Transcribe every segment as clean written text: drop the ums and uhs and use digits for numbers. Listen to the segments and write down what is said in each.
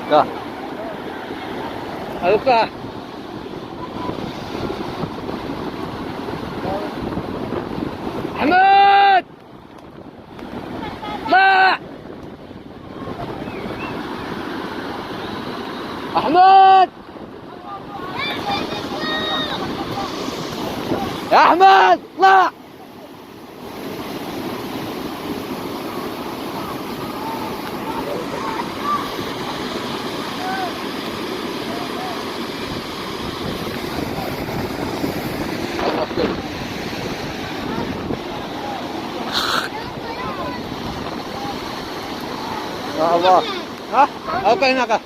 Kah. Ayo kah. Ahmad. Ma. Ahmad. يا أحمد اطلع. يا الله. ها اوكي هناك.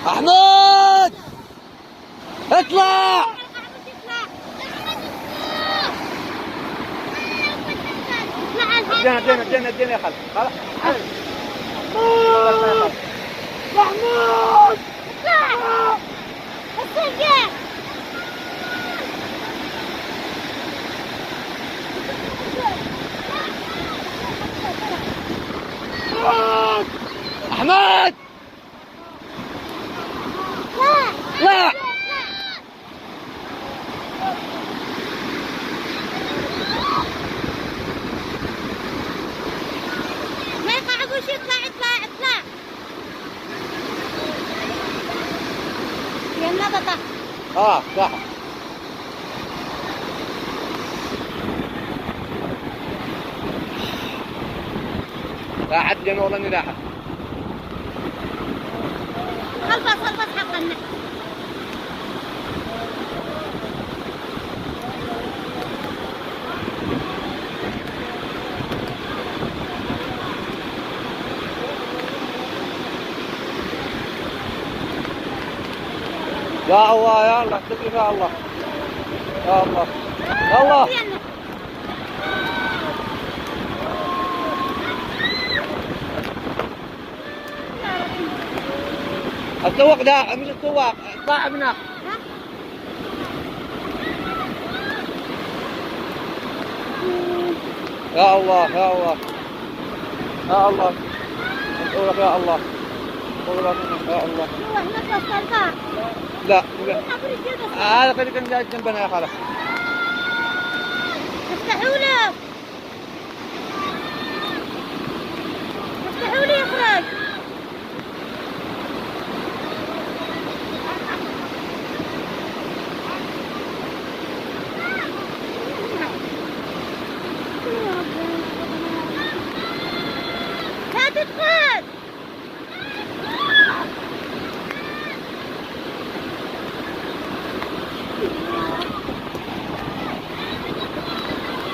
أحمد اطلع. ادينا يا خالد. خلاص محمود اطلع. السجاد أحمد لا. ما يقعدوش. اطلع يلا بطا. صح. لا عاد جن والله اني لاحق. خلص حقنا. يا الله يا الله اتقي يا الله. يا الله يا الله. السواق ده مش السواق طلع منها. يا الله يا الله يا الله. أقولك يا الله. أقولك يا الله. لا هذا خلي كان جاي جنبنا يا خالد. افتحوا له يخرج. لا تدخل.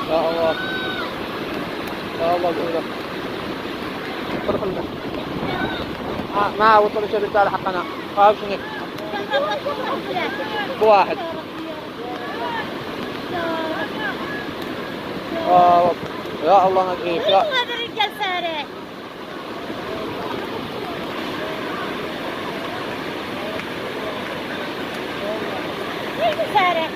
يا الله يا الله. ما وصل شيء الرسالة حقنا. شنو بواحد. يا الله ندعيك يا هذا الرجال سارح. سارح.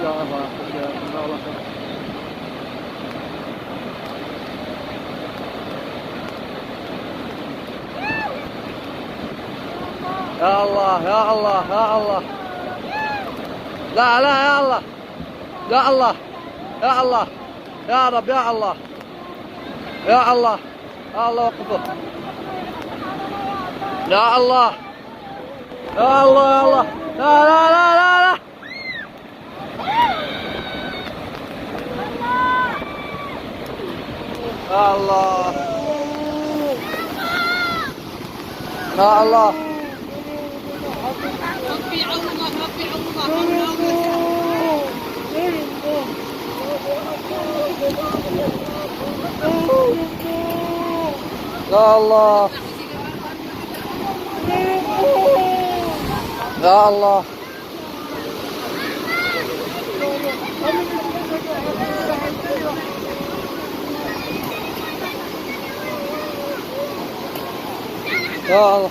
الله يا الله يا الله يا الله. لا لا يا الله يا الله يا الله يا رب يا الله يا الله يا الله وقفه يا الله يا الله يا الله. لا لا لا لا لا. يا الله يا الله. ربي عوضك ربي عوضك. يا الله يا الله. يا الله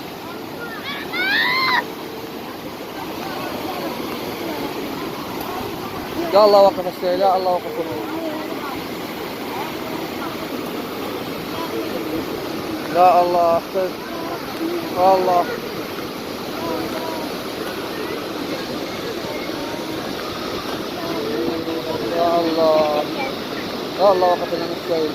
يا الله وقف السيل يا الله وقف يا الله يا الله يا الله يا الله وقف لنا السيل.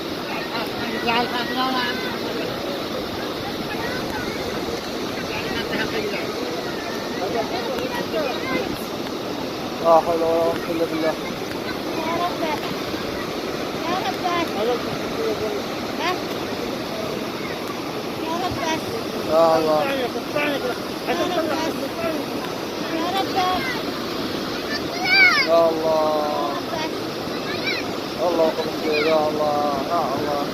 لا حول ولا قوة إلا بالله. يا رب يا رب يا رب يا الله يا رب يا الله الله وقف السيل يا الله يا الله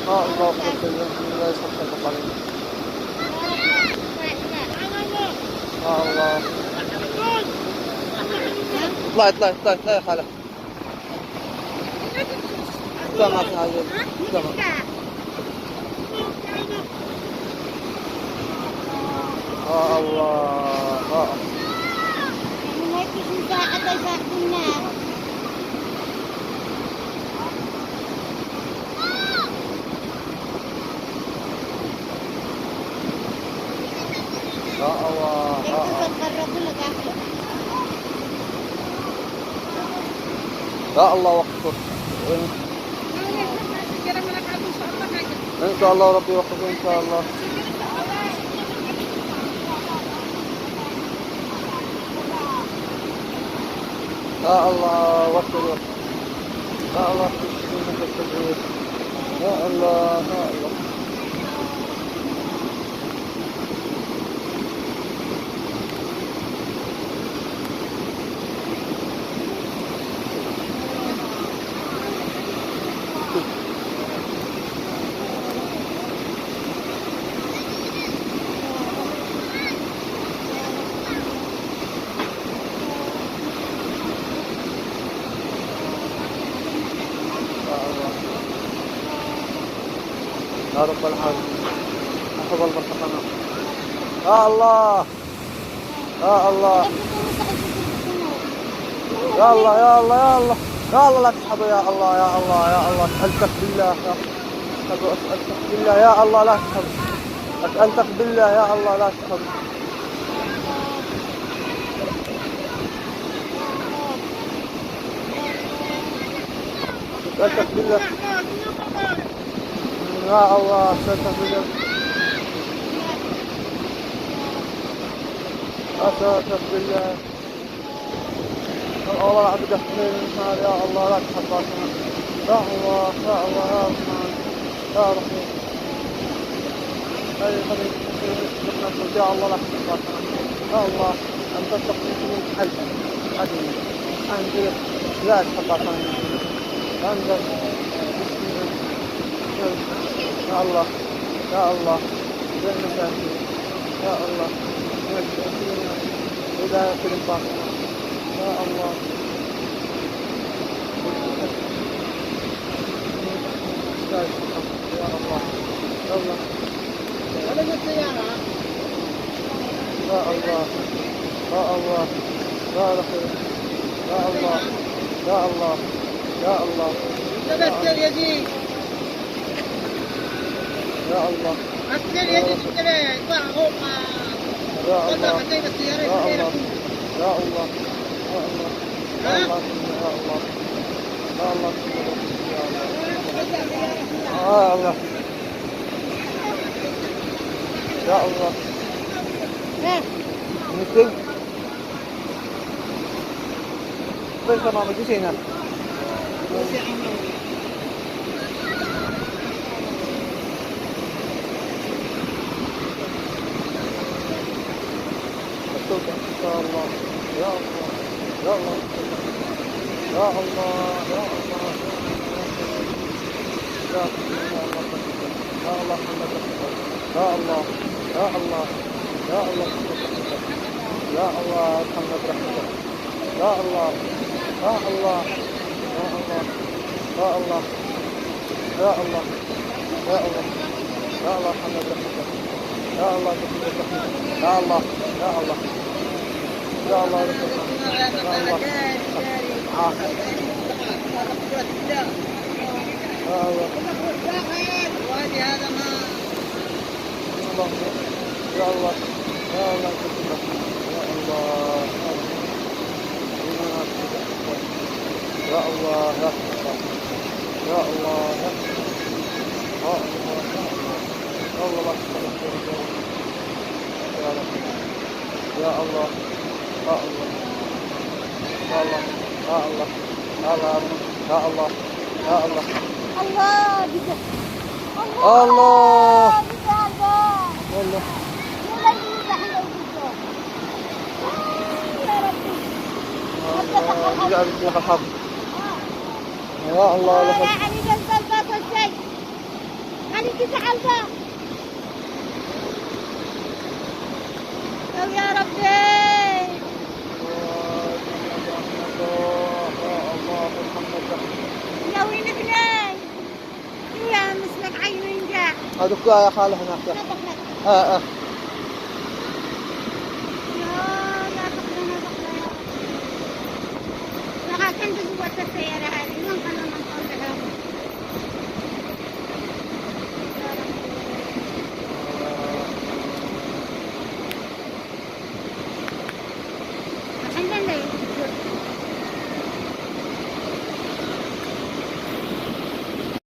يا الله وقف السيل لا يسخط القلب يا الله. اطلع يا خالة. اطلع ما في حاجة. اطلع. يا الله يا الله وقفه إن شاء الله ربي يوقفه إن شاء الله. يا الله وقفه يا الله يا الله يا الله. يا رب العالمين احفظ البرتقالات. يا الله يا الله يا الله يا الله يا الله يا الله لا تسحبه يا الله يا الله يا الله. اسألتك بالله يا اسألتك بالله يا الله لا تسحبه. اسألتك بالله يا الله لا تسحبه. اسألتك بالله يا الله اسألتك بالله اسألتك بالله. الله عبدك من النار يا الله لا تحبطنا يا الله يا الله يا رحمن يا رحيم. أي خليك يا الله لا تحبطنا يا الله أنت تقنيك من حلف عدل أنت لا تحبطنا أنت يا الله يا الله يا المساكين يا الله إذا كلم باطنا يا الله يا الله يا الله يا الله يا الله يا رحيم يا الله يا الله يا الله تبتل يدي يا الله أسل يدي سكري طاعهم يا والله الله خطيب السيارة يا يا الله يا الله يا الله يا الله يا الله يا الله يا الله يا الله إيه. مثل بس ما مجلس هنا يا الله يا الله يا الله يا الله يا الله يا الله محمد رسول الله يا الله يا الله يا الله يا الله محمد رسول الله يا الله يا الله يا الله يا الله يا الله يا الله يا الله محمد رسول الله يا الله يا الله يا الله يا الله رسول الله يا الله يا الله وادي هذا ما يا الله يا الله يا الله يا الله يا الله يا الله يا الله يا الله يا الله يا الله يا الله يا الله يا الله يا الله الله بجد الله بجد والله ولا يمزح لو بجد يا ربي رجع بسم الحظ يا الله لقد يعني بنزل باكل شيء خليك تزعل بقى يا ربي يا وين ابني يا مسلك عينين جاع هذوك يا خاله هناك اه لا تقلنا لقد كنت جوا السيارة هذه